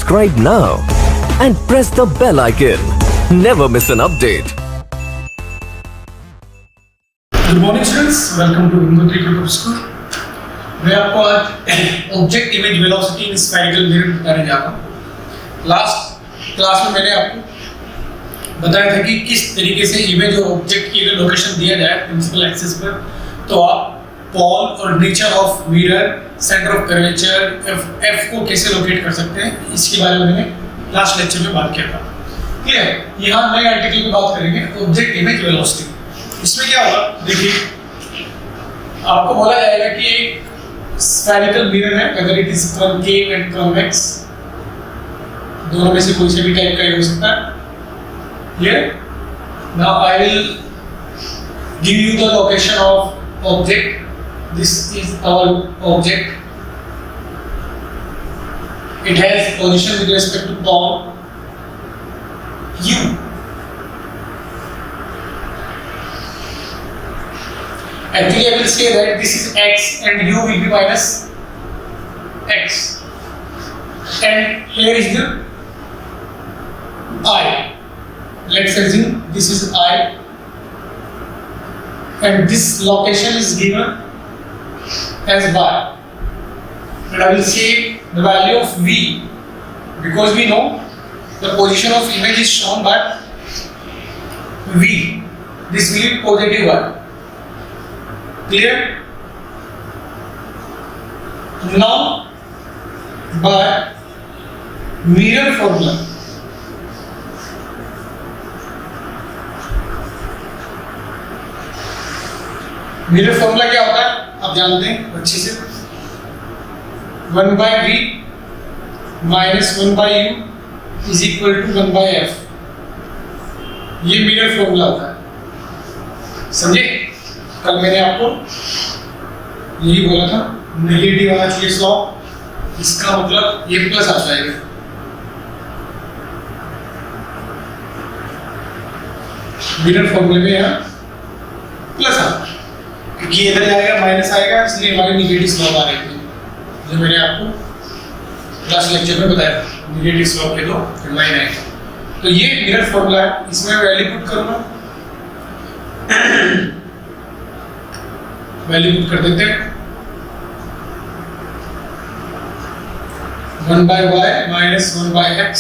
Subscribe now and press the bell icon. Never miss an update. Good morning students, welcome to Gangotri group school. मैं आपको आज object image velocity in spherical mirror बताने जा रहा हूँ। Last class में मैंने आपको बताया था कि किस तरीके से इमेज और ऑब्जेक्ट की अगर लोकेशन दिया जाए प्रिंसिपल एक्सिस पर, तो आप पॉल और nature of mirror, centre of curvature F को कैसे लोकेट कर सकते हैं, इसके बारे में मैंने लास्ट लेक्चर में बात किया था। क्लियर? यहाँ नए आर्टिकल की बात करेंगे, ऑब्जेक्ट इमेज वेलोसिटी। इसमें क्या होगा, देखिए आपको बोला जाएगा कि एक स्फेरिकल मिरर है, अगर it is concave and convex, दोनों में से कोई से भी टाइप का हो सकता है। Clear? Now I will give you the location of object. This is our object. It has position with respect to pole u. Actually, I will say that this is x and u will be minus x, and here is the I. Let's assume this is I, and this location is given as y, and I will say the value of v, because we know the position of image is shown by v. This will be positive y. Clear? Now, by mirror formula, mirror formula क्या होता है आप जानते हैं अच्छे से। 1 by v minus 1 by u is equal to 1 by f। ये mirror formula होता है, समझे? कल मैंने आपको यही बोला था, नेगेटिव आना चाहिए स्लॉप, इसका मतलब ये प्लस आ जाएगा। मिरर फॉर्मूले में यहाँ प्लस आ, क्योंकि इधर जाएगा माइनस आएगा, इसलिए हमारे नेगेटिव स्लॉप आ रहे थे, जो मैंने आपको लास्ट लेक्चर में बताया था। नेगेटिव स्लॉप के तो लाइन आएगा। तो ये मिरर फॉर्मूला है, इसमें वैल्यू पुट करूंगा, वैल्यू पुट कर देते हैं। 1 by y minus 1 by x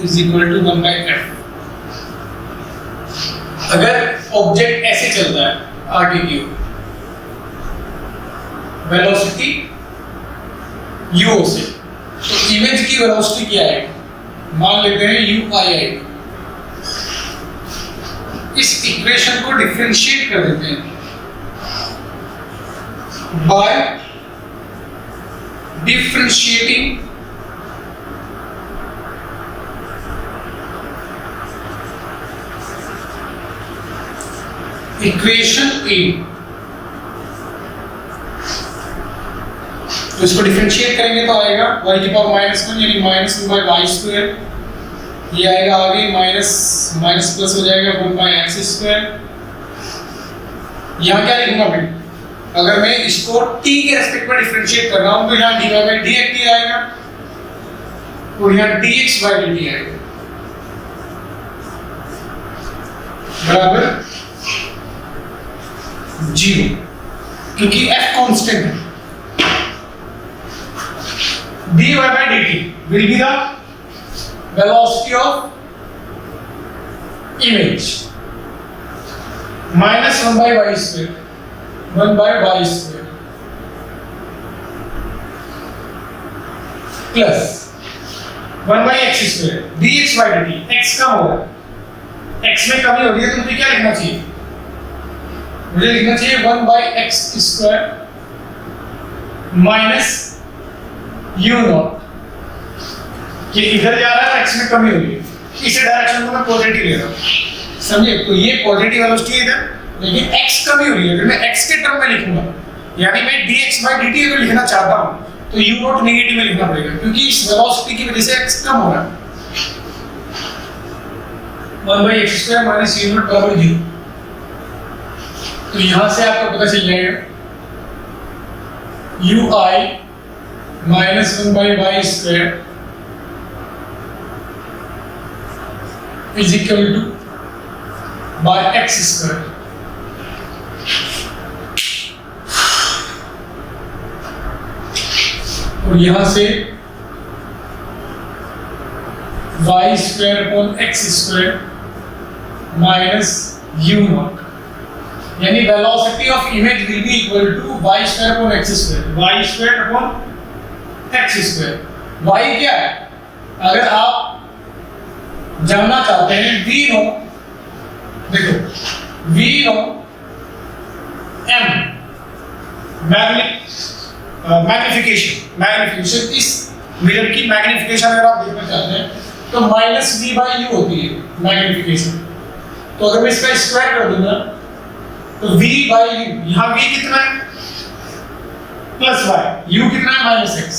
is equal to 1 by f। अगर ऑब्जेक्ट ऐसे चलता है आगे की ओर, वेलोसिटी u से, तो इमेज की वेलोसिटी क्या है, मान लेते हैं u i है। इस इक्वेशन को डिफरेंशिएट कर देते हैं by differentiating equation A। तो इसको डिफरेंशिएट करेंगे तो आएगा y की पावर -1 यानी -1 by y स्क्वायर। ये आएगा आगे माइनस माइनस प्लस हो जाएगा 1 by x स्क्वायर। यहाँ क्या लिखूंगा मैं, अगर मैं इसको t के रेस्पेक्ट में डिफरेंशिएट कर रहा हूं तो यहाँ dy by dx आएगा और यहाँ dx by dt आएगा, बराबर 0, क्योंकि f कांस्टेंट है। dy by dt will be the velocity of image minus 1 by y square, 1 by y square plus 1 by x square dx by dt। x कम हो रहा है, x में कमी हो रही है, तो मुझे क्या लिखना चाहिए, मुझे लिखना चाहिए 1 by x square minus u naught। कि इधर जा रहा है, x में कमी हो रही है, इस डायरेक्शन को मैं पॉजिटिव ले रहा हूं, समझे? तो ये पॉजिटिव वेलोसिटी है इधर, लेकिन x कमी हो रही है। अगर मैं x के टर्म में लिखूंगा, यानी मैं dx by dt अगर लिखना चाहता हूं, तो u नॉट नेगेटिव में लिखना पड़ेगा, क्योंकि इस वेलोसिटी की वजह से x कम हो रहा है। 1 by x square minus u naught बराबर 0। तो यहां से आपको पता चल जाएगा ui minus 1 by y square is equal to by x square. और यहां से y square upon x square minus u not, यानी velocity of image will be equal to y square upon x square, y square upon x square. Y क्या है? अगर आप जानना चाहते हैं वी नो, देखो वी नो एम मैग्निफिकेशन, इस मिरर की मैग्निफिकेशन अगर आप देखना चाहते हैं तो माइनस वी बाई यू होती है मैग्निफिकेशन। तो अगर मैं इसका स्क्वायर कर दूंगा तो v बाई यू, यहाँ v कितना है प्लस y, u कितना है माइनस x,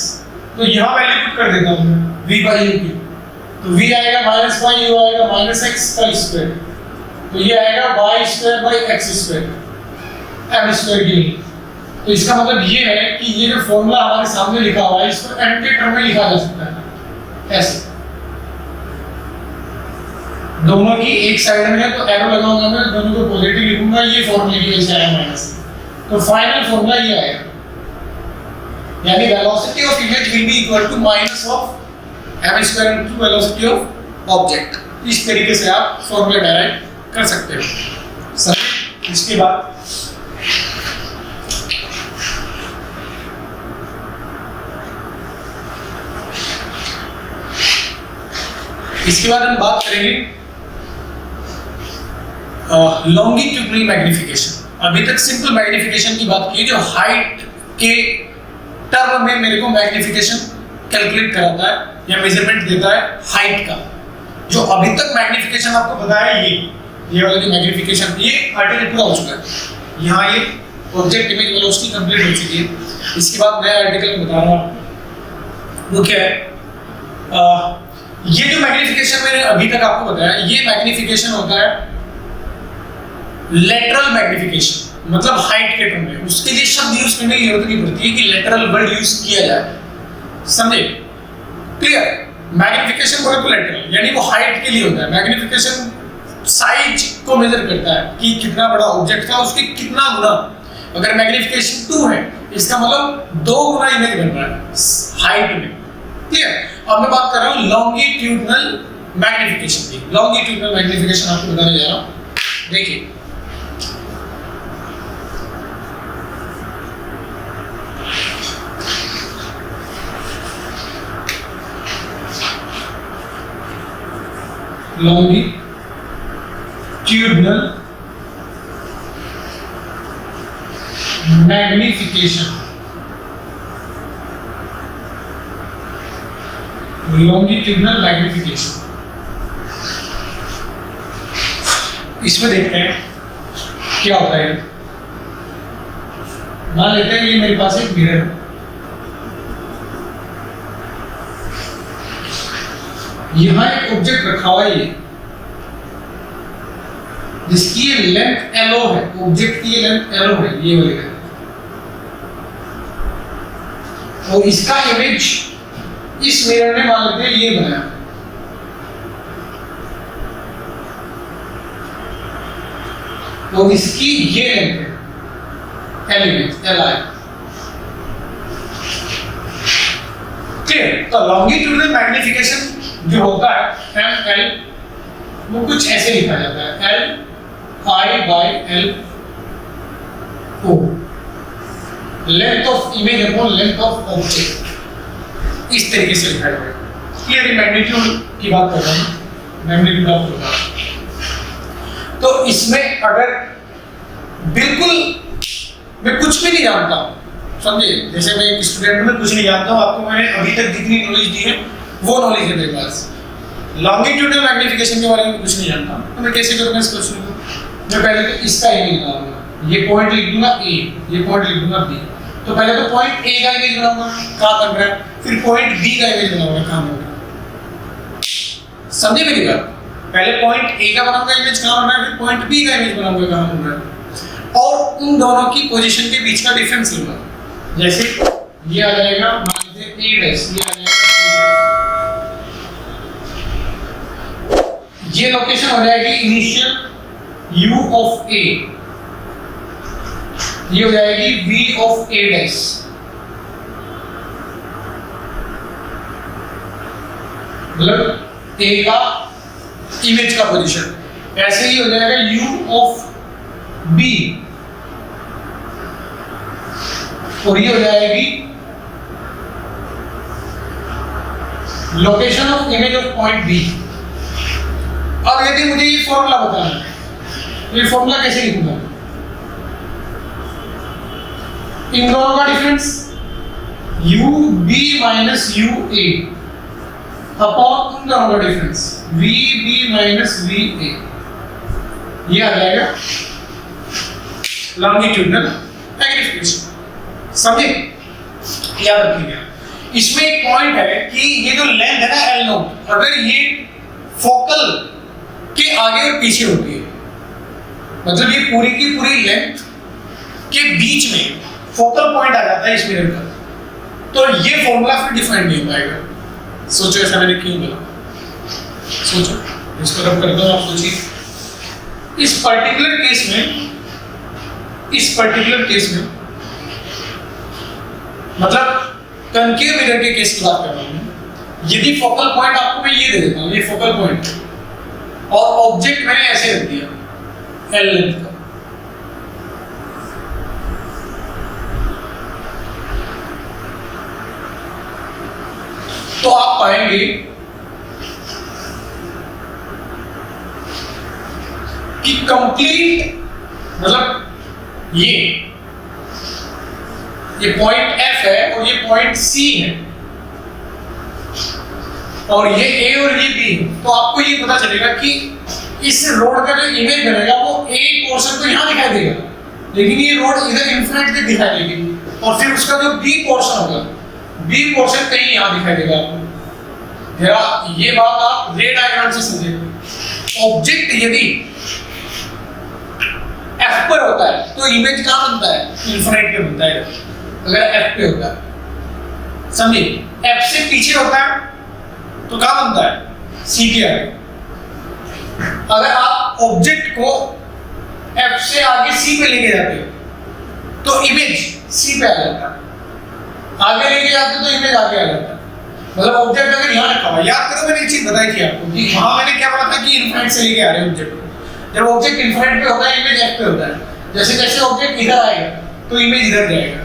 तो यहाँ वैल्यू पुट कर देता हूँ v बाई यू की, तो v आएगा माइनस y, u आएगा माइनस x का स्क्वायर, तो ये आएगा y square by x square m square की। तो इसका मतलब ये है कि ये जो फॉर्मूला हमारे सामने लिखा हुआ है इसको m के टर्म में लिखा जा सकता है ऐसे, दोनों की एक साइड में है तो एरो लगाऊंगा मैं, दोनों को पॉजिटिव लिखूंगा, ये फॉर्मूले की वजह से आया माइनस, तो फाइनल फॉर्मूला ये आएगा, यानी velocity of image will be equal to minus of m square into velocity of object. इस तरीके से आप फॉर्मूला डायरेक्ट कर सकते हो सर। इसके बाद हम बात करेंगे लॉन्गिट्यूडनल मैग्निफिकेशन। अभी तक सिंपल मैग्निफिकेशन की बात की, जो हाइट के टर्म में मेरे को मैग्निफिकेशन कैलकुलेट कराता है या मेजरमेंट देता है हाइट का। जो अभी तक मैग्निफिकेशन आपको बताया ये वाला जो मैग्निफिकेशन, ये आर्टिकल पूरा हो चुका है, यहाँ ये ऑब्जेक्ट इमेज वेलोसिटी कंप्लीट हो चुकी है। इसके बाद नया आर्टिकल बता रहा हूँ आपको, वो क्या है, ये जो मैग्निफिकेशन मैंने अभी तक आपको बताया, ये मैग्निफिकेशन होता है लेटरल मैग्निफिकेशन, मतलब हाइट के टर्म में। उसके लिए शब्द यूज करने की जरूरत नहीं पड़ती है कि लेटरल वर्ड यूज किया जाए, समझे? क्लियर? मैग्निफिकेशन बोले तो लेटरल, यानी वो हाइट के लिए होता है। मैग्निफिकेशन साइज को मेजर करता है कि कितना बड़ा ऑब्जेक्ट था, उसके कितना गुना। अगर मैग्निफिकेशन 2 है, इसका मतलब 2 गुना इमेज बन रहा है हाइट में। क्लियर? अब मैं बात कर रहा हूँ लॉन्गिट्यूडनल मैग्निफिकेशन की। लॉन्गिट्यूडनल मैग्निफिकेशन आपको बताने जा रहा हूँ, देखिए longitudinal magnification, longitudinal magnification, इसमें देखते हैं क्या होता है। मान लेते हैं ये मेरे पास एक मिरर है, यहां एक ऑब्जेक्ट रखा हुआ है जिसकी ये लेंथ एलो है, ऑब्जेक्ट की ये लेंथ एलो है, ये वाली लेंथ, और इसका इमेज इस मिरर ने मान लेते हैं ये बनाया, और इसकी ये लेंथ है एलिमेंट एल आई। क्लियर? तो लॉन्गिट्यूडनल मैग्निफिकेशन जो होता है एम एल, वो कुछ ऐसे लिखा जाता है, L I by L O, length of image upon length of object, इस तरीके से लिखा जाता है। क्लियर? मैग्नीट्यूड की बात कर रहा हूँ, मैग्नीट्यूड ऑफ होगा। तो इसमें अगर बिल्कुल मैं कुछ भी नहीं जानता हूँ, समझे, जैसे मैं एक स्टूडेंट में कुछ नहीं जानता हूँ, आपको मैंने अभी तक जितनी नॉलेज दी है वो नॉलेज है मेरे पास। लॉन्गिट्यूडनल मैग्निफिकेशन के बारे में कुछ नहीं जानता, तो मैं कैसे करूँगा इस क्वेश्चन को? मैं पहले तो इसका इमेज बनाऊंगा, ये पॉइंट लिख दूंगा ए, ये पॉइंट लिख दूंगा बी। तो पहले तो पॉइंट ए का इमेज बनाऊंगा, कहाँ बन रहा है, फिर पॉइंट बी का इमेज बनाऊंगा, कहाँ बन रहा है। समझे मेरी बात? पहले पॉइंट ए का बनाऊंगा इमेज, कहाँ बन रहा है, फिर पॉइंट बी का इमेज बनाऊंगा, कहाँ बन रहा है, और उन दोनों की पोजीशन के बीच का डिफरेंस लूंगा। जैसे ये आ जाएगा, मान लीजिए ए डैश, ये आ जाएगा, ये लोकेशन हो जाएगी इनिशियल u ऑफ a, ये हो जाएगी v ऑफ a डैश, मतलब a का इमेज का पोजीशन। ऐसे ही हो जाएगा u ऑफ b, और ये हो जाएगी location of image of point B. अब यदि मुझे ये फॉर्मूला बताना है, ये फॉर्मूला कैसे लिखूंगा? इन दोनों का difference u b minus u a upon उन दोनों का difference v b minus v a, ये आ जाएगा लॉन्गिट्यूडनल मैग्निफिकेशन। समझे? याद रखिएगा, इसमें एक पॉइंट है कि ये जो लेंथ है ना L नोट, अगर ये फोकल के आगे और पीछे होती है, मतलब ये पूरी की पूरी लेंथ के बीच में फोकल पॉइंट आ जाता है इस मिरर का, तो ये फॉर्मूला फिर डिफाइन नहीं हो पाएगा। सोचो ऐसा मैंने क्यों बोला, सोचो, इसको रब करता हूं, आप सोचिए। इस पर्टिकुलर केस में मतलब कनकेव मिरर के केस की बात कर रहा हूं। यदि फोकल पॉइंट आपको मैं ये दे देता हूं, ये फोकल पॉइंट, और ऑब्जेक्ट मैंने ऐसे रख दिया L लेंथ का, तो आप पाएंगे कि कंप्लीट, मतलब ये पॉइंट F है और ये पॉइंट C है, और ये A और ये B है, तो आपको ये पता चलेगा कि इस रोड का जो इमेज बनेगा वो A पोर्शन तो यहाँ दिखाई देगा, लेकिन ये रोड इधर इन्फिनिट तक दिखाई देगी, और फिर उसका जो B पोर्शन होगा, B पोर्शन कहीं यहाँ दिखाई देगा आपको। जरा ये बात आप रे डायग्राम से समझिए। ऑब्जेक्ट यदि F पर होता है तो इमेज कहाँ बनता है? इन्फिनिट पे बनता है, अगर F पे होता है। समझिए, F से पीछे होता है तो कहाँ बनता है? C के आगे। अगर आप ऑब्जेक्ट को F से आगे C पे लेके जाते हो तो इमेज C पे आ जाता है, आगे लेके जाते हो तो इमेज आगे आ जाता है। मतलब ऑब्जेक्ट अगर यहाँ रखा हुआ, याद करो मैंने एक चीज बताई थी आपको कि वहां मैंने क्या बोला था कि इन्फिनिट से लेके आ रहे हैं ऑब्जेक्ट को। जब ऑब्जेक्ट इन्फिनिट पे होता है, इमेज F पे होता है। जैसे जैसे ऑब्जेक्ट इधर आएगा तो इमेज इधर जाएगा,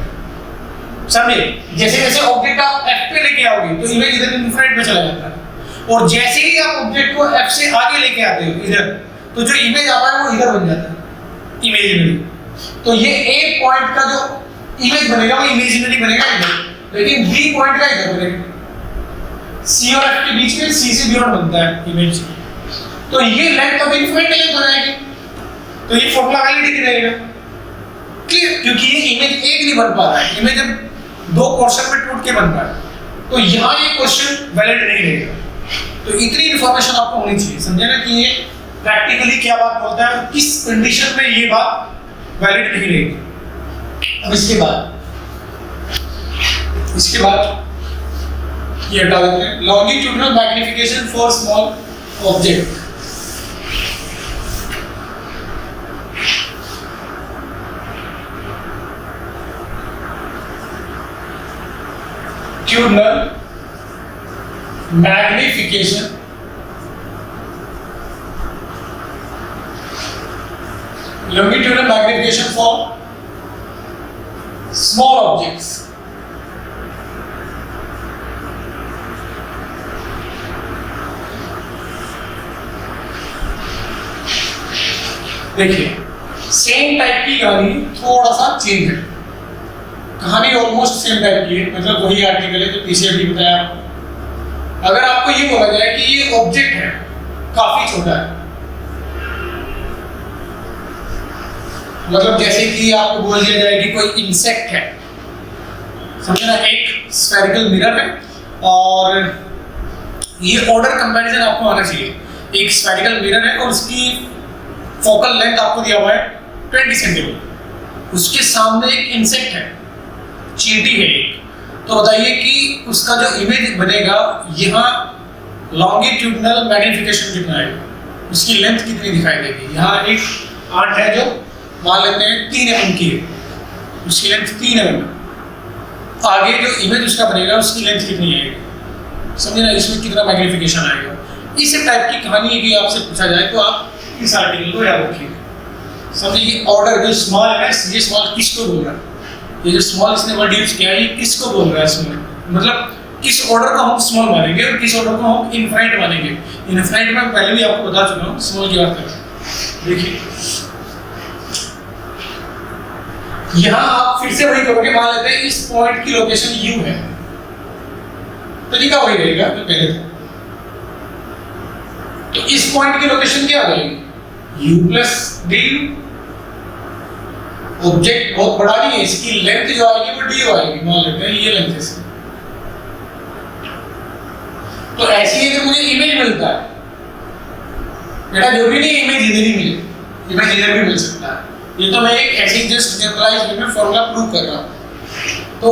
समझे? जैसे जैसे ऑब्जेक्ट आप F पे लेके आओगे तो इमेज इधर इन्फिनिट पे चला जाता है, और जैसे ही आप ऑब्जेक्ट को F से आगे लेके आते हो इधर, तो जो इमेज आता है वो इधर बन जाता है, इमेजिनरी। तो ये A पॉइंट का जो इमेज बनेगा वो इमेजिनरी बनेगा इधर, लेकिन B पॉइंट का इधर बनेगा। C और F के बीच में C से बियॉन्ड बनता है इमेज, तो ये लेंथ कभी इन्फिनिट नहीं हो जाएगी, तो ये फॉर्मूला वैलिड ही रहेगा। क्लियर? क्योंकि ये इमेज एक नहीं बन पा रहा है, इमेज अब दो पोर्शन में टूट के बन रहा है, तो यहाँ ये क्वेश्चन वैलिड नहीं रहेगा। तो इतनी इंफॉर्मेशन आपको होनी चाहिए, समझे ना, कि ये प्रैक्टिकली क्या बात बोलता है, किस कंडीशन में ये बात वैलिड नहीं रहेगी। अब इसके बाद ये हटा देते हैं, longitudinal magnification for small object. longitudinal magnification for small objects. देखिए सेम टाइप की कहानी, थोड़ा सा चेंज है। कहानी ऑलमोस्ट सेम टाइप की है, मतलब वही आर्टिकल है जो पीछे भी बताया आपको। अगर आपको ये बोला जाए कि ये ऑब्जेक्ट है, काफी छोटा है, मतलब जैसे कि आपको बोल दिया जाए कि कोई इंसेक्ट है, समझे ना, एक स्फेरिकल मिरर है और ये ऑर्डर कंपैरिजन आपको आना चाहिए। एक स्फेरिकल मिरर है और उसकी फोकल लेंथ आपको दिया हुआ है 20 सेंटीमीटर, उसके सामने एक इंसेक्ट है, चींटी है एक, तो बताइए कि उसका जो इमेज बनेगा यहाँ लॉन्गिट्यूडिनल मैग्निफिकेशन कितना आएगा, उसकी लेंथ कितनी दिखाई देगी। यहाँ एक आर्ट है जो मान लेते हैं 3 mm की है, उसकी लेंथ 3 mm है। आगे जो इमेज उसका बनेगा उसकी लेंथ कितनी आएगी, समझे ना, इसमें कितना मैग्निफिकेशन आएगा। इस टाइप की कहानी है कि आपसे पूछा जाए तो आप इस आर्टिकल को याद रखिएगा। समझिए ये ऑर्डर जो स्मॉल है, ये स्मॉल किसको बोल रहा है, ये जो स्मॉल इसने वर्ड यूज किया है ये किसको बोल रहा है स्मॉल, मतलब किस ऑर्डर को हम स्मॉल मानेंगे और किस ऑर्डर को हम इनफाइनाइट मानेंगे। इनफाइनाइट में पहले भी आपको बता चुका हूँ, स्मॉल की बात करें। देखिए यहाँ आप फिर से वही करोगे, मान लेते हैं इस पॉइंट की लोकेशन U है, तरीका वही रहेगा जो पहले था। तो इस पॉइंट की लोकेशन क्या आ जाएगी, U प्लस DU। ऑब्जेक्ट बहुत बड़ा नहीं है, इसकी लेंथ जो आएगी वो DU आएगी, मान लेते हैं ये लेंथ है। तो ऐसी ही अगर मुझे इमेज मिलता है, बेटा जो भी नहीं इमेज इधर ही मिले, इमेज इधर भी मिल सकता है। ये तो मैं एक ऐसे जस्ट जनरलाइज वे में फॉर्मूला प्रूव कर रहा हूं। तो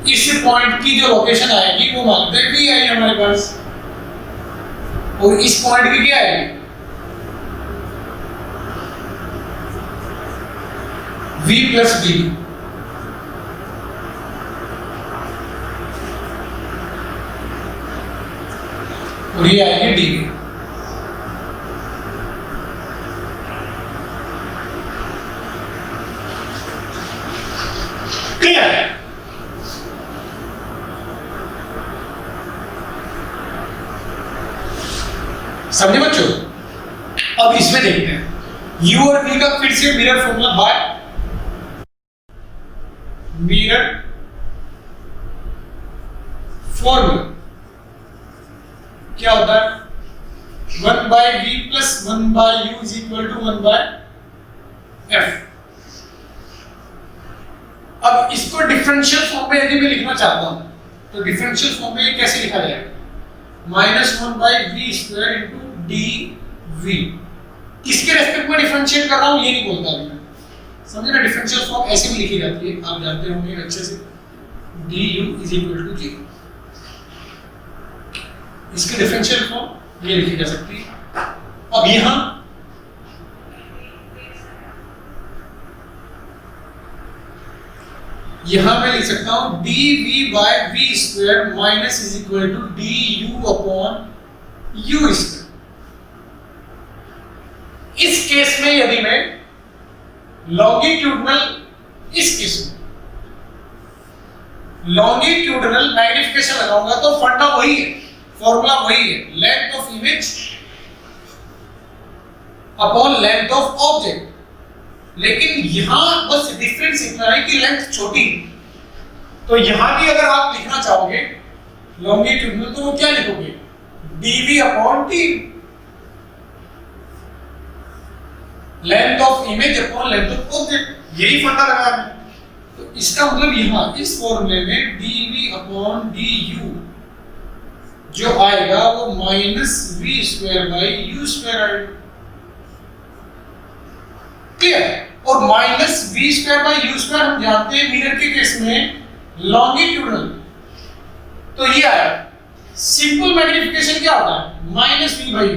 इस पॉइंट की जो लोकेशन आएगी वो मानते हैं V आई हमारे पास, और इस पॉइंट की क्या आएगी V प्लस D। और ये आएगी D। क्लियर है? समझे बच्चों? अब इसमें देखते हैं U और V का फिर से mirror formula bye mirror formula क्या होता है, 1 by V plus 1 by U is equal to 1 by F। अब इसको डिफरेंशियल फॉर्म में यदि मैं लिखना चाहता हूं तो डिफरेंशियल फॉर्म में कैसे लिखा जाएगा, -1 by V square into dV। किसके रेस्पेक्ट में डिफरेंशिएट कर रहा हूं ये नहीं बोलता अभी मैं, समझे ना। डिफरेंशियल फॉर्म ऐसे भी लिखी जाती है, आप जानते होंगे अच्छे से, du is equal to 0। इसकी डिफरेंशियल फॉर्म ये लिखी जा सकती है। अब यहां मैं लिख सकता हूं dv by v square minus is equal to du upon u square। इस केस में यदि मैं लॉन्गिट्यूडनल, इस केस में लॉन्गिट्यूडनल मैग्निफिकेशन लगाऊंगा तो फंडा वही है, फॉर्मूला वही है, length of image upon length of object. लेकिन यहां बस डिफरेंस इतना है कि लेंथ छोटी है। तो यहां भी अगर आप लिखना चाहोगे लॉन्गिट्यूडनल तो वो क्या लिखोगे, dv upon t, length of image upon length of object, यही फंडा लगा है। तो इसका मतलब यहां इस फॉर्मूले में dv अपॉन du जो आएगा वो -v square by u square आएगा। क्लियर? और -v square by u square हम जानते हैं मिरर के केस में लॉन्गिट्यूडनल, तो ये आया। सिंपल मैग्निफिकेशन क्या होता है, -v बाई u।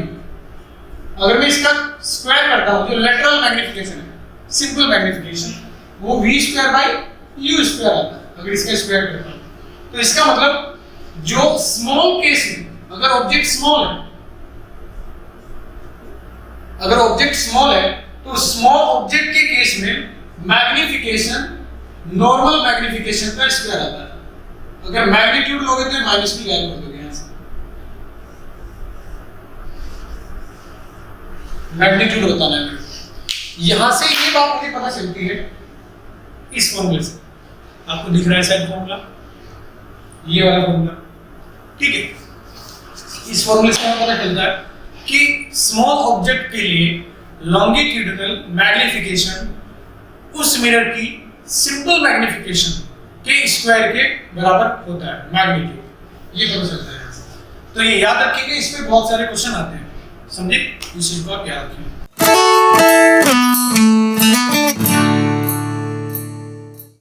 अगर मैं इसका स्क्वायर करता हूं, जो लेटरल मैग्निफिकेशन है, सिंपल मैग्निफिकेशन, वो v square by u square आता है अगर इसका स्क्वायर करता हूं। तो इसका मतलब जो स्मॉल केस में अगर ऑब्जेक्ट स्मॉल है, अगर ऑब्जेक्ट स्मॉल है तो स्मॉल ऑब्जेक्ट के केस में मैग्निफिकेशन नॉर्मल मैग्निफिकेशन का स्क्वायर आता है। अगर मैग्नीट्यूड लोगे तो माइनस भी गायब कर दोगे, यहां से मैग्नीट्यूड बताना है। यहां से ये बात मुझे पता चलती है इस फॉर्मूले से, आपको दिख रहा है शायद फॉर्मूला, ये वाला फॉर्मूला, ठीक है। इस फॉर्मूले से हमें पता चलता है कि स्मॉल ऑब्जेक्ट के लिए लॉन्गिट्यूडनल मैग्निफिकेशन उस मिरर की सिंपल मैग्निफिकेशन के स्क्वायर के बराबर होता है, मैग्नीट्यूड, ये पता चलता है। तो ये याद रखिएगा, इसमें बहुत सारे क्वेश्चन आते हैं, समझे, इस चीज को आप याद रखिए।